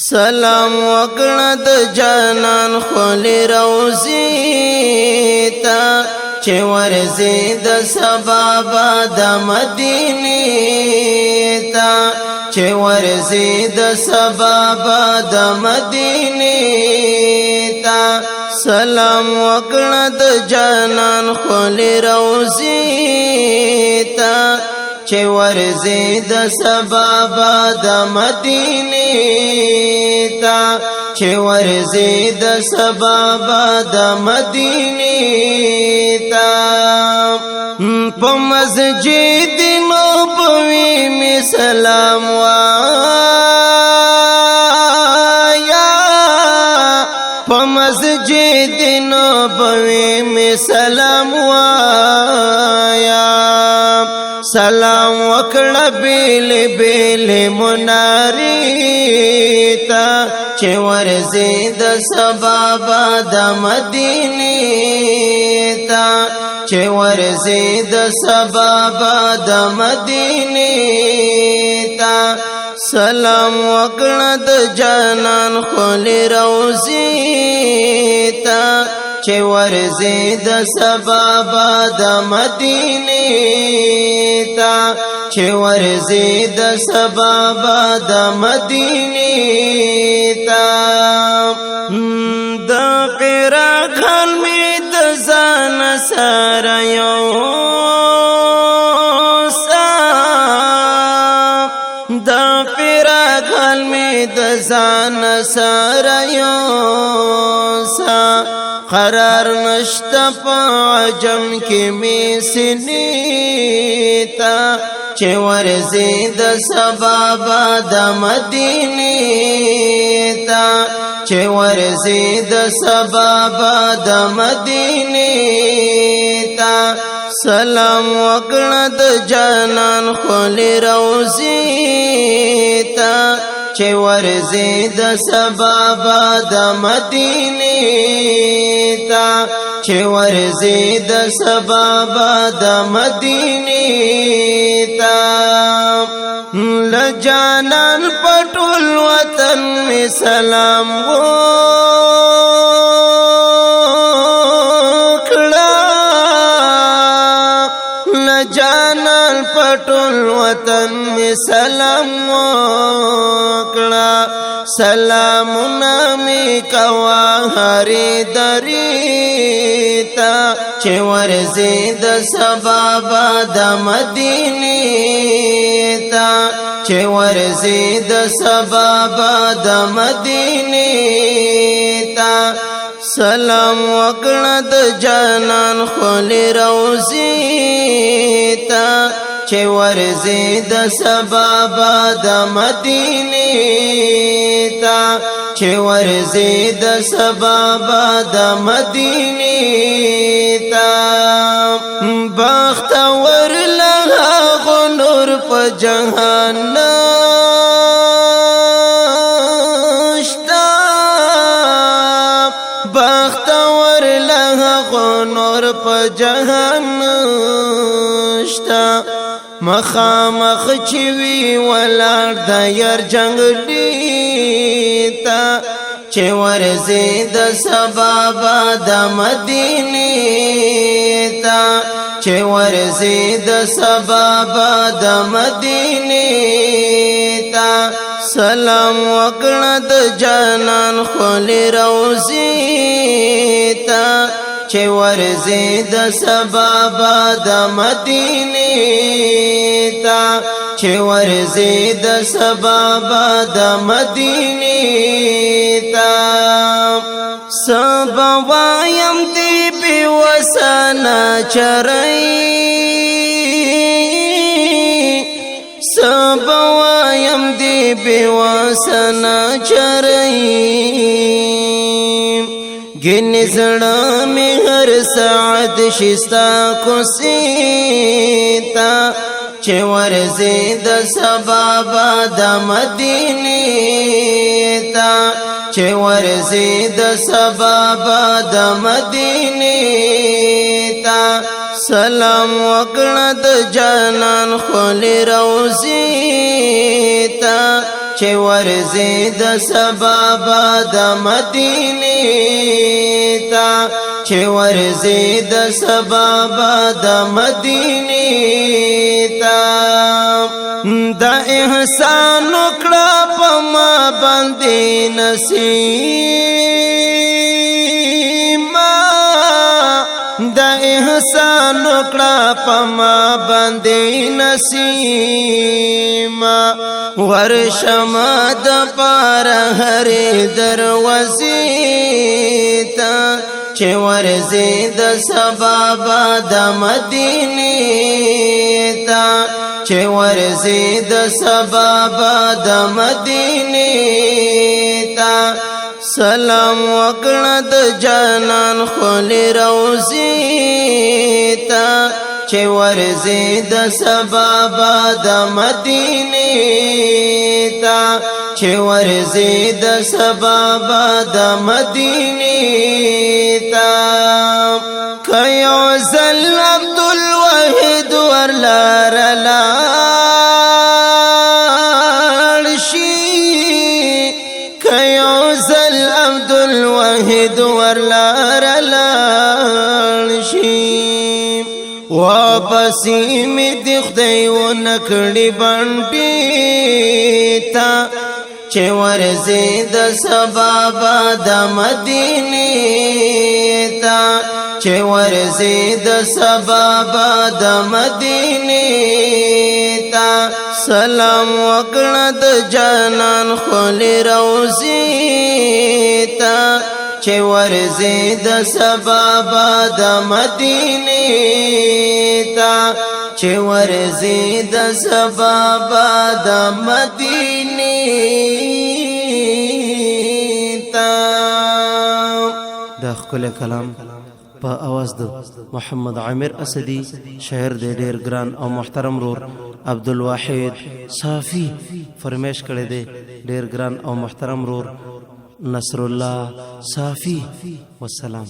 سلام وکړه د جانان خلی روزی تا چې ورزي د سبب د مدینه تا چې ورزي د سبب د مدینه تا سلام وکړه د جانان خلی روزی تا چې ورزي د سبب د مدینه تا چې ورزي د سبب د مدینه تا په مسجد نبوي می سلام وایا په مسجد نبوي می سلام وایا سلام وکړه بیل بیل مناری تا چې ورزي د سبب د مدینه تا چې ورزي د سبب د مدینه تا سلام وکړه د جانان خلی روزی تا چې ورزي د سبب د مدینه تا چې ورزي د سبب د مدینه تا د قرغان می د ځان سره یو د قرغان می د ځان سره یو قرار نشتا پا عجم کی می سنیتا چه ورزی د سبب د مدینه تا چه ورزی د سبب د مدینه تا سلام وکړه د جانان خلی روزی تا چې ورزي د سبب د مدینه تا چې ورزي د سبب د مدینه تا لجانان پټول وطن می سلام وکړه لجانان پټول وطن می سلام وکړه سلامونه می کوا هری دریتا چې ورزي د سبب د مدینه تا چې ورزي د سبب د مدینه تا سلام وکړه د جانان خلی روزی تا چې ورزي د سبب د مدینه تا چې ورزي د سبب د مدینه تا بختور لها غنور په جهان نشتا بختور لها غنور په جهان نشتا مخامخ چوي ولار د ير جنگلی تا چې ورزي د سبب د مدینه تا چې ورزي د سبب د مدینه تا سلام وکړه د جانان خلی روزی تا چې ورزي د سبب د مدینه تا چې ورزي د سبب د مدینه تا سبب وایم دی په وسنا چرای سبب وایم دی په وسنا چرای گن زړه می هر ساعت شستا کو سیتا چې ورزي د سبب د مدینه تا چې ورزي د سبب د مدینه تا سلام وکړه د جانان خلی روزی تا چې ورځې د سبا باد مدینه تا چې ورځې د سبا باد مدینه تا د احسان وکړه په ما باندې نسیما د احسان وکړه په ما باندې نسیما ورشم د پار هر دروازې ته چې ورځې د سبا باد مدینه ته چې ورځې د سبا باد مدینه ته سلام وکړه د جانان خل روزي ته چې ورځې د سبا باد مدینه ته چې ورځې د سبا باد مدینه ته کيو زل عبد الوحید ورلار لارشي کيو زل عبد الوحید ورلار لارشي واپسی می دی خدای و نکړی باندې تا چې ورځې د سبا باد مدینه تا چې ورځې د سبا باد مدینه تا سلام وکړه د جانان خل روزي تا چې ورځې د سبا باد مدینه تا چې ورځې د سبا باد مدینه تا دا خپل کلام په आवाज د محمد عامر اسدی شاعر د ډیر ګران او محترم رور عبدالواحد صافی فرمایش کړی دی ډیر ګران او محترم رور نصر الله صافی والسلام